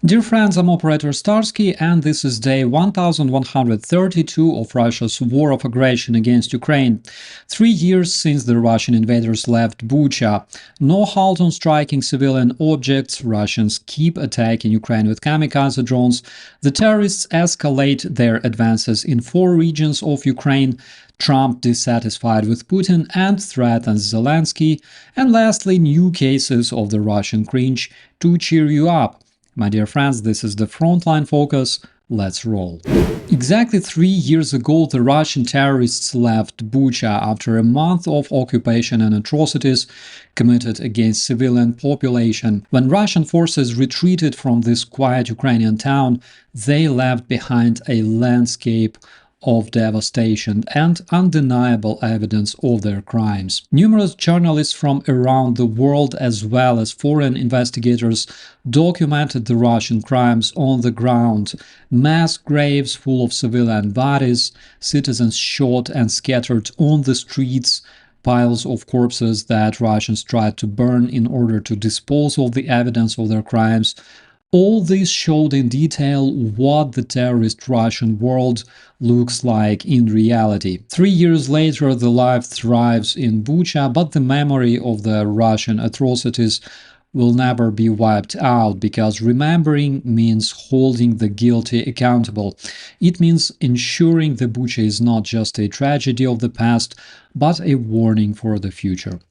Dear friends, I'm operator Starsky, and this is day 1132 of Russia's war of aggression against Ukraine. 3 years since the Russian invaders left Bucha. No halt on striking civilian objects. Russians keep attacking Ukraine with kamikaze drones. The terrorists escalate their advances in 4 regions of Ukraine. Trump dissatisfied with Putin and threatens Zelensky. And lastly, new cases of the Russian cringe to cheer you up. My dear friends, this is the Frontline focus. Let's roll. Exactly 3 years ago, the Russian terrorists left Bucha after a month of occupation and atrocities committed against civilian population. When Russian forces retreated from this quiet Ukrainian town, they left behind a landscape of devastation and undeniable evidence of their crimes. Numerous journalists from around the world, as well as foreign investigators, documented the Russian crimes on the ground. Mass graves full of civilian bodies, citizens shot and scattered on the streets, piles of corpses that Russians tried to burn in order to dispose of the evidence of their crimes. All this showed in detail what the terrorist Russian world looks like in reality. 3 years later, the life thrives in Bucha, but the memory of the Russian atrocities will never be wiped out, because remembering means holding the guilty accountable. It means ensuring the Bucha is not just a tragedy of the past, but a warning for the future.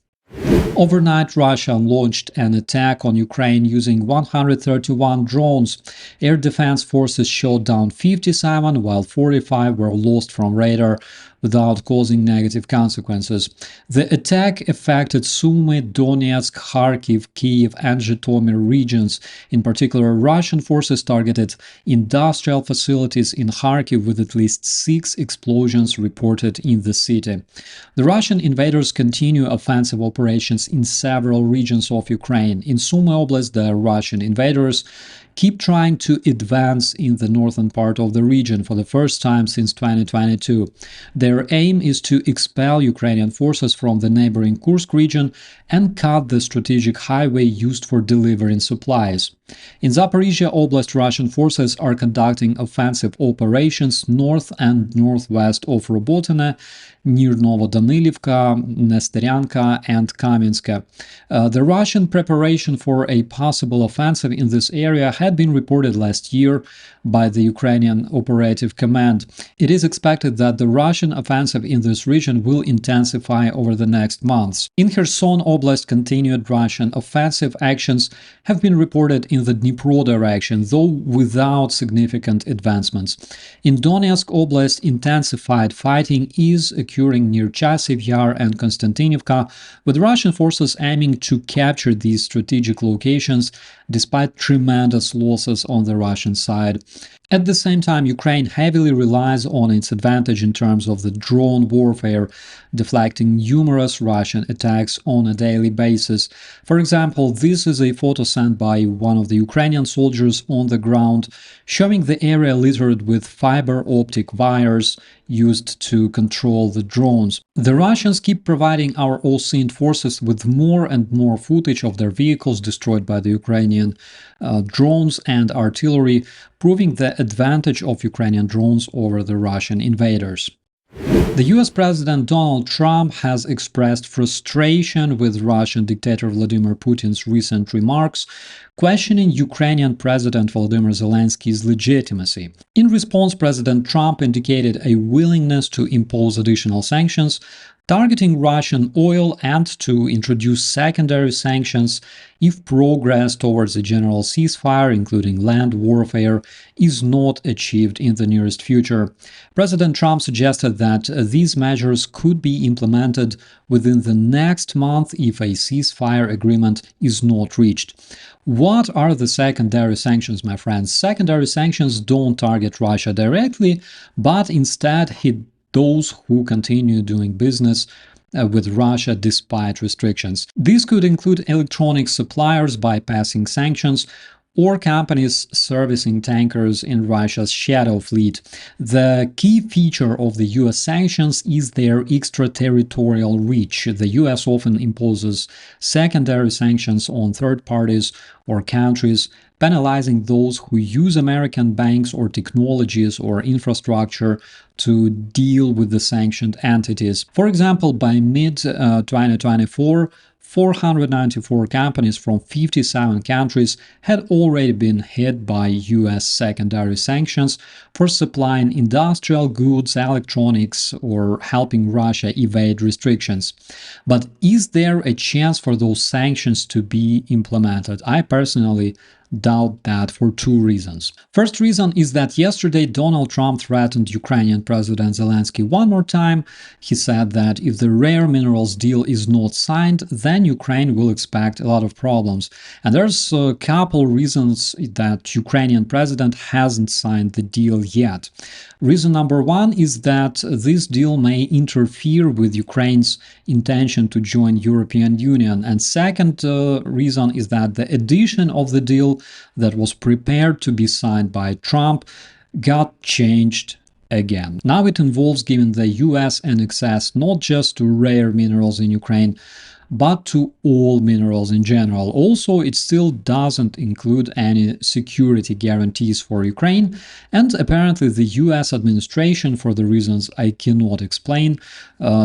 Overnight, Russia launched an attack on Ukraine using 131 drones. Air defense forces shot down 57, while 45 were lost from radar without causing negative consequences. The attack affected Sumy, Donetsk, Kharkiv, Kyiv, and Zhytomyr regions. In particular, Russian forces targeted industrial facilities in Kharkiv with at least 6 explosions reported in the city. The Russian invaders continue offensive operations in several regions of Ukraine. In Sumy Oblast, the Russian invaders keep trying to advance in the northern part of the region for the first time since 2022. Their aim is to expel Ukrainian forces from the neighboring Kursk region and cut the strategic highway used for delivering supplies. In Zaporizhia Oblast, Russian forces are conducting offensive operations north and northwest of Robotyne, near Novodanilivka, Nesteryanka, and Kamenska. The Russian preparation for a possible offensive in this area had been reported last year by the Ukrainian Operative Command. It is expected that the Russian offensive in this region will intensify over the next months. In Kherson Oblast, continued Russian offensive actions have been reported in the Dnipro direction, though without significant advancements. In Donetsk Oblast, intensified fighting is occurring near Chasiv Yar and Konstantinivka, with Russian forces aiming to capture these strategic locations despite tremendous losses on the Russian side. At the same time, Ukraine heavily relies on its advantage in terms of the drone warfare, deflecting numerous Russian attacks on a daily basis. For example, this is a photo sent by one of the Ukrainian soldiers on the ground, showing the area littered with fiber optic wires used to control the drones. The Russians keep providing our all-seeing forces with more and more footage of their vehicles destroyed by the Ukrainian drones and artillery, proving the advantage of Ukrainian drones over the Russian invaders. The US President Donald Trump has expressed frustration with Russian dictator Vladimir Putin's recent remarks, questioning Ukrainian President Volodymyr Zelensky's legitimacy. In response, President Trump indicated a willingness to impose additional sanctions targeting Russian oil and to introduce secondary sanctions if progress towards a general ceasefire, including land warfare, is not achieved in the nearest future. President Trump suggested that these measures could be implemented within the next month if a ceasefire agreement is not reached. What are the secondary sanctions, my friends? Secondary sanctions don't target Russia directly, but instead hit those who continue doing business with Russia despite restrictions. These could include electronic suppliers bypassing sanctions, or companies servicing tankers in Russia's shadow fleet. The key feature of the US sanctions is their extraterritorial reach. The US often imposes secondary sanctions on third parties or countries, penalizing those who use American banks or technologies or infrastructure to deal with the sanctioned entities. For example, by mid-2024, 494 companies from 57 countries had already been hit by US secondary sanctions for supplying industrial goods, electronics, or helping Russia evade restrictions. But is there a chance for those sanctions to be implemented? I personally doubt that for two reasons. First reason is that yesterday Donald Trump threatened Ukrainian President Zelensky one more time. He said that if the rare minerals deal is not signed, then Ukraine will expect a lot of problems. And there's a couple reasons that Ukrainian president hasn't signed the deal yet. Reason number one is that this deal may interfere with Ukraine's intention to join European Union. And second reason is that the addition of the deal that was prepared to be signed by Trump got changed again. Now it involves giving the US an access not just to rare minerals in Ukraine, but to all minerals in general. Also, it still doesn't include any security guarantees for Ukraine, and apparently the US administration, for the reasons I cannot explain,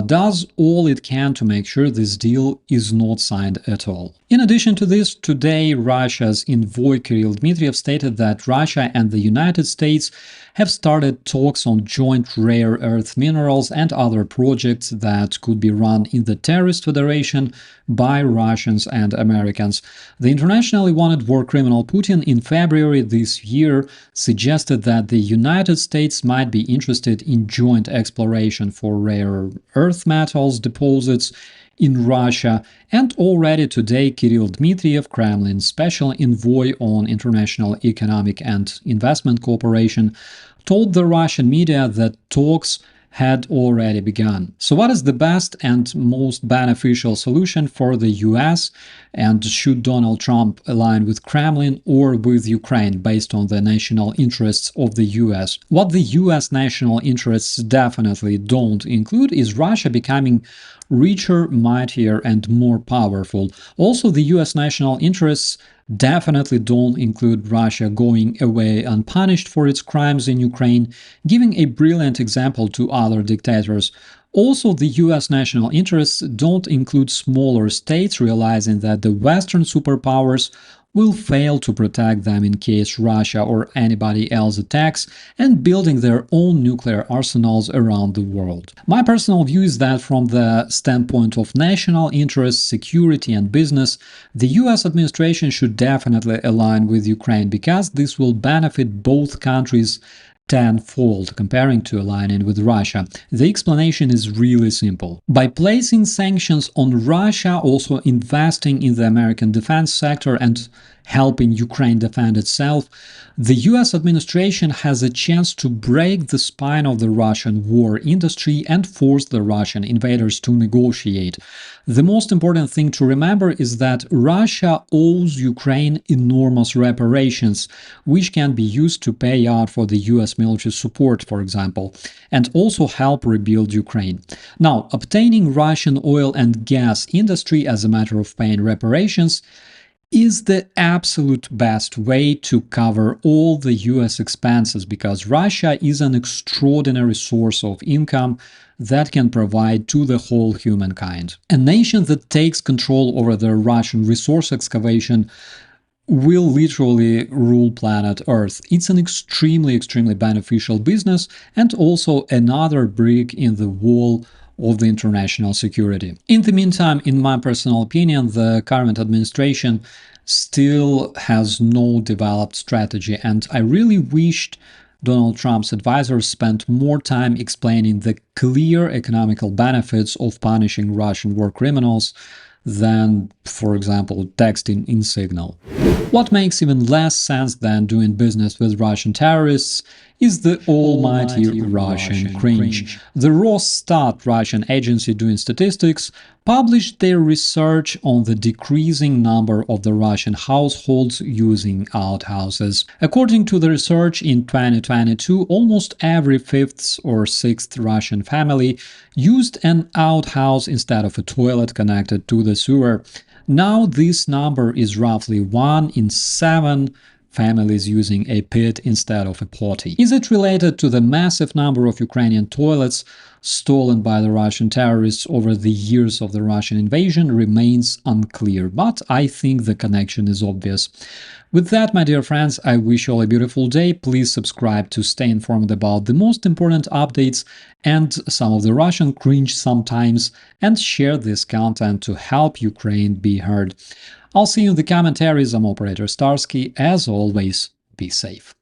does all it can to make sure this deal is not signed at all. In addition to this, today Russia's envoy Kirill Dmitriev stated that Russia and the United States have started talks on joint rare earth minerals and other projects that could be run in the terrorist federation by Russians and Americans. The internationally wanted war criminal Putin in February this year suggested that the United States might be interested in joint exploration for rare earth metals deposits in Russia, and already today Kirill Dmitriev, Kremlin's special envoy on international economic and investment cooperation, told the Russian media that talks had already begun. So what is the best and most beneficial solution for the US, and should Donald Trump align with Kremlin or with Ukraine based on the national interests of the US? What the US national interests definitely don't include is Russia becoming richer, mightier, and more powerful. Also, the US national interests definitely don't include Russia going away unpunished for its crimes in Ukraine, giving a brilliant example to other dictators. Also, the US national interests don't include smaller states realizing that the Western superpowers will fail to protect them in case Russia or anybody else attacks, and building their own nuclear arsenals around the world. My personal view is that from the standpoint of national interests, security and business, the US administration should definitely align with Ukraine, because this will benefit both countries tenfold comparing to aligning with Russia. The explanation is really simple. By placing sanctions on Russia, also investing in the American defense sector and helping Ukraine defend itself, the US administration has a chance to break the spine of the Russian war industry and force the Russian invaders to negotiate. The most important thing to remember is that Russia owes Ukraine enormous reparations, which can be used to pay out for the US military support, for example, and also help rebuild Ukraine. Now, obtaining Russian oil and gas industry as a matter of paying reparations is the absolute best way to cover all the US expenses, because Russia is an extraordinary source of income that can provide to the whole humankind. A nation that takes control over the Russian resource excavation will literally rule planet Earth. It's an extremely beneficial business, and also another brick in the wall of the international security. In the meantime, in my personal opinion, the current administration still has no developed strategy, and I really wished Donald Trump's advisors spent more time explaining the clear economical benefits of punishing Russian war criminals than, for example, texting in Signal. What makes even less sense than doing business with Russian terrorists is the almighty Russian Cringe. The Rosstat Russian agency doing statistics published their research on the decreasing number of the Russian households using outhouses. According to the research, in 2022, almost every fifth or sixth Russian family used an outhouse instead of a toilet connected to the sewer. Now this number is roughly 1 in 7 families using a pit instead of a potty. Is it related to the massive number of Ukrainian toilets stolen by the Russian terrorists over the years of the Russian invasion remains unclear, but I think the connection is obvious. With that, my dear friends, I wish you all a beautiful day. Please subscribe to stay informed about the most important updates and some of the Russian cringe sometimes, and share this content to help Ukraine be heard. I'll see you in the commentaries. I'm Operator Starsky. As always, be safe.